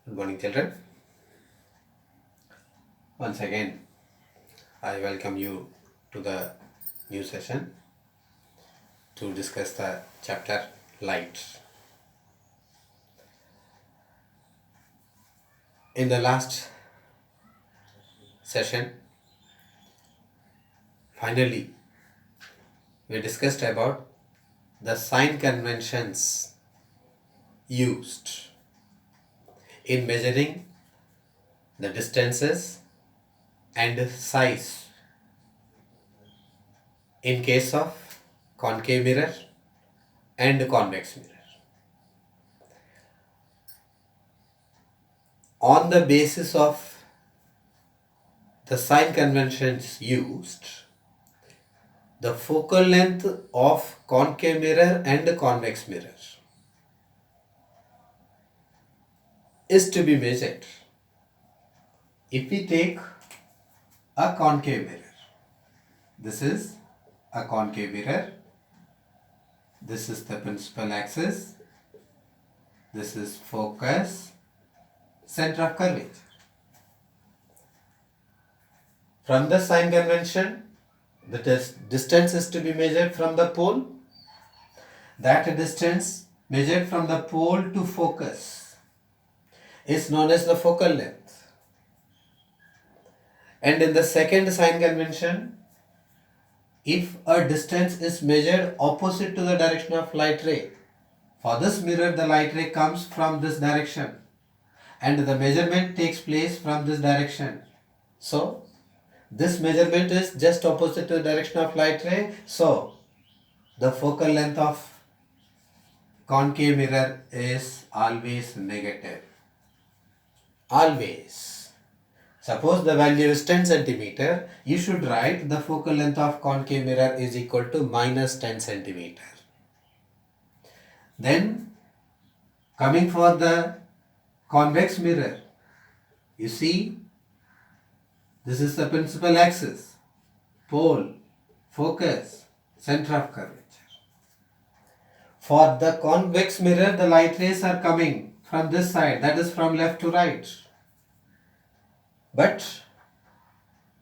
Good morning, children. Once again, I welcome you to the new session to discuss the chapter Light. In the last session, finally, we discussed about the sign conventions used in measuring the distances and size in case of concave mirror and convex mirror. On the basis of the sign conventions used, the focal length of concave mirror and convex mirror is to be measured. If we take a concave mirror, this is a concave mirror, this is the principal axis, this is focus, center of curvature. From the sign convention, the distance is to be measured from the pole. That distance measured from the pole to focus is known as the focal length. And in the second sign convention, if a distance is measured opposite to the direction of light ray, for this mirror the light ray comes from this direction and the measurement takes place from this direction. So, this measurement is just opposite to the direction of light ray. So, the focal length of concave mirror is always negative. Always. Suppose the value is 10 centimeter, you should write the focal length of concave mirror is equal to minus 10 centimeter. Then, coming for the convex mirror, you see, this is the principal axis, pole, focus, center of curvature. For the convex mirror, the light rays are coming from this side, that is from left to right. But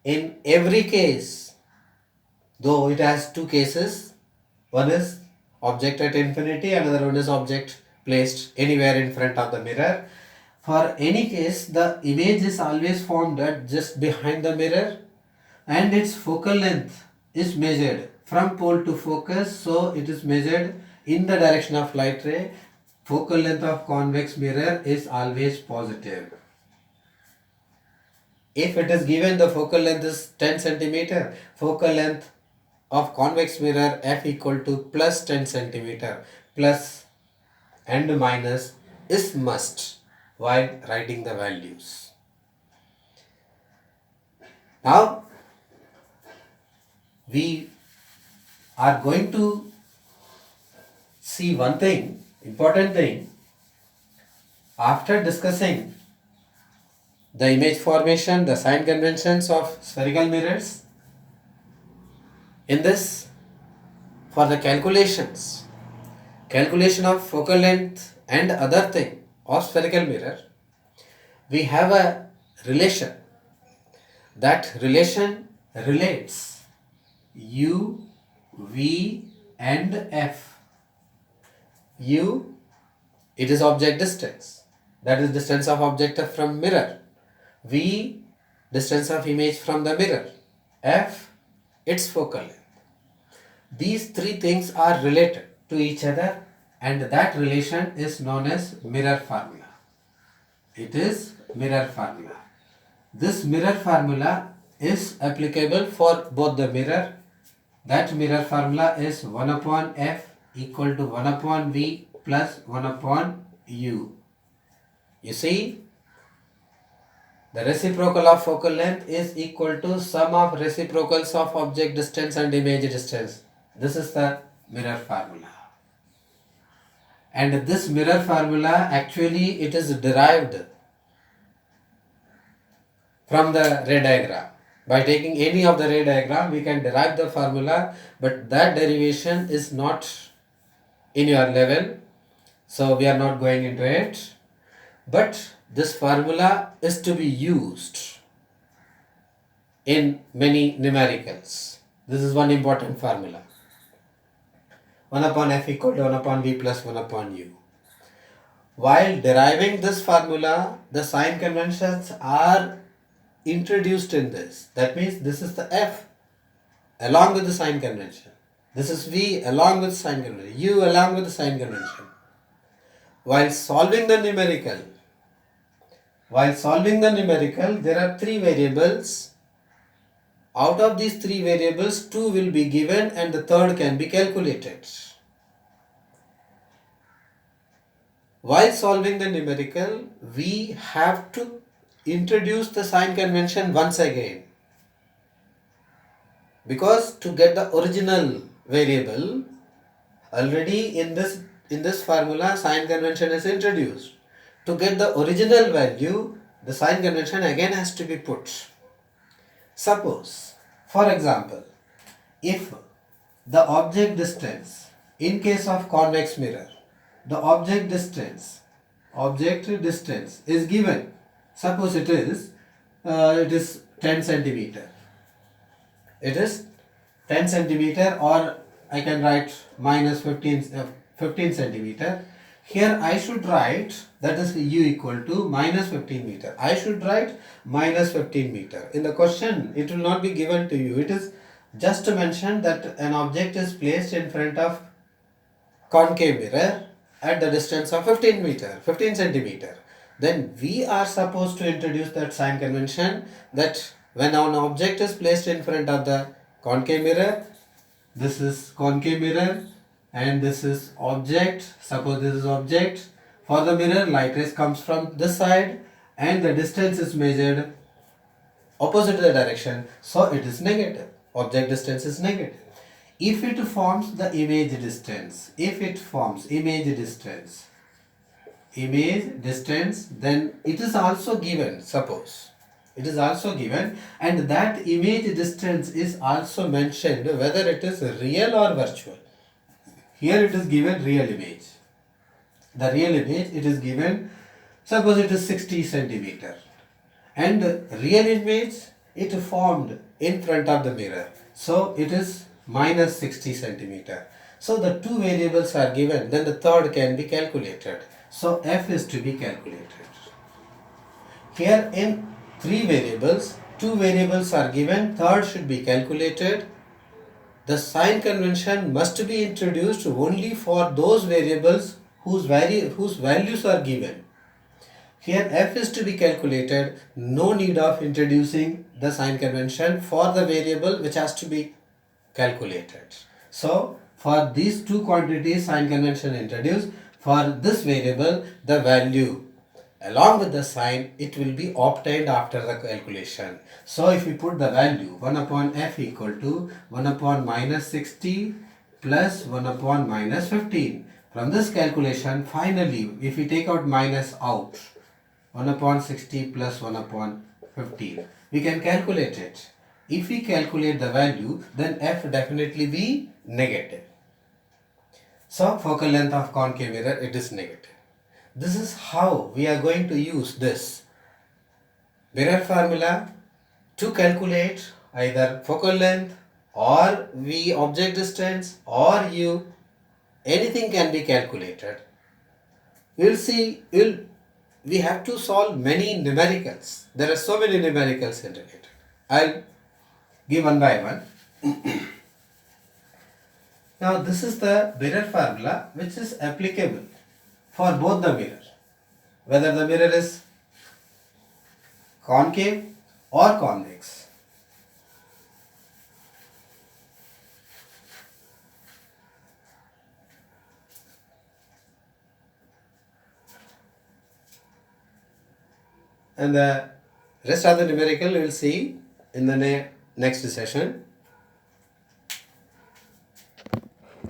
in every case, though it has two cases, one is object at infinity, another one is object placed anywhere in front of the mirror. For any case, the image is always formed at just behind the mirror and its focal length is measured from pole to focus, so it is measured in the direction of light ray. Focal length of convex mirror is always positive. If it is given the focal length is 10 centimeter, focal length of convex mirror f equal to plus 10 centimeter, plus and minus is must while writing the values. Now we are going to see one thing, important thing, after discussing the image formation, the sign conventions of spherical mirrors. In this, for the calculation of focal length and other thing of spherical mirror, we have a relation. That relation relates U, V and F. U, it is object distance, that is distance of object from mirror. V, distance of image from the mirror. F, its focal length. These three things are related to each other and that relation is known as mirror formula. It is mirror formula. This mirror formula is applicable for both the mirror. That mirror formula is 1 upon F equal to 1 upon V plus 1 upon U. You see, the reciprocal of focal length is equal to sum of reciprocals of object distance and image distance. This is the mirror formula. And this mirror formula actually it is derived from the ray diagram. By taking any of the ray diagram, we can derive the formula, but that derivation is not in your level, so we are not going into it. But this formula is to be used in many numericals. This is one important formula. 1 upon f equal to 1 upon v plus 1 upon u. While deriving this formula, the sign conventions are introduced in this. That means this is the f along with the sign convention. This is v along with sign convention. U along with the sign convention. While solving the numerical, there are three variables. Out of these three variables, two will be given and the third can be calculated. While solving the numerical, we have to introduce the sign convention once again. Because to get the original variable, already in this formula, sign convention is introduced. To get the original value, the sign convention again has to be put. Suppose, for example, if the object distance, in case of convex mirror, the object distance is given. Suppose it is 10 centimeter. It is 10 centimeter, or I can write minus 15 centimeter. Here I should write, that is u equal to minus 15 meter. I should write minus 15 meter. In the question, it will not be given to you. It is just to mention that an object is placed in front of concave mirror at the distance of 15 centimeter. Then we are supposed to introduce that sign convention that when an object is placed in front of the concave mirror, this is concave mirror and this is object. Suppose this is object. For the mirror, light rays comes from this side and the distance is measured opposite the direction, so it is negative. Object distance is negative. If it forms the image distance, then it is also given. Suppose it is also given, and that image distance is also mentioned whether it is real or virtual. Here it is given real image. The real image, it is given, suppose it is 60 centimeter, and real image, it formed in front of the mirror, so it is minus 60 centimeter. So the two variables are given, then the third can be calculated. So f is to be calculated. Here in three variables, two variables are given, third should be calculated. The sign convention must be introduced only for those variables whose values are given. Here f is to be calculated, no need of introducing the sign convention for the variable which has to be calculated. So for these two quantities, sign convention introduced. For this variable, the value along with the sign, it will be obtained after the calculation. So if we put the value 1 upon f equal to 1 upon minus 60 plus 1 upon minus 15. From this calculation, finally, if we take out minus out, 1 upon 60 plus 1 upon 15, we can calculate it. If we calculate the value, then f definitely be negative. So focal length of concave mirror, it is negative. This is how we are going to use this mirror formula to calculate either focal length or v object distance or u. Anything can be calculated. We'll see, we have to solve many numericals. There are so many numericals integrated. I'll give one by one. Now this is the mirror formula which is applicable for both the mirror, whether the mirror is concave or convex. And the rest of the numerical we will see in the next session.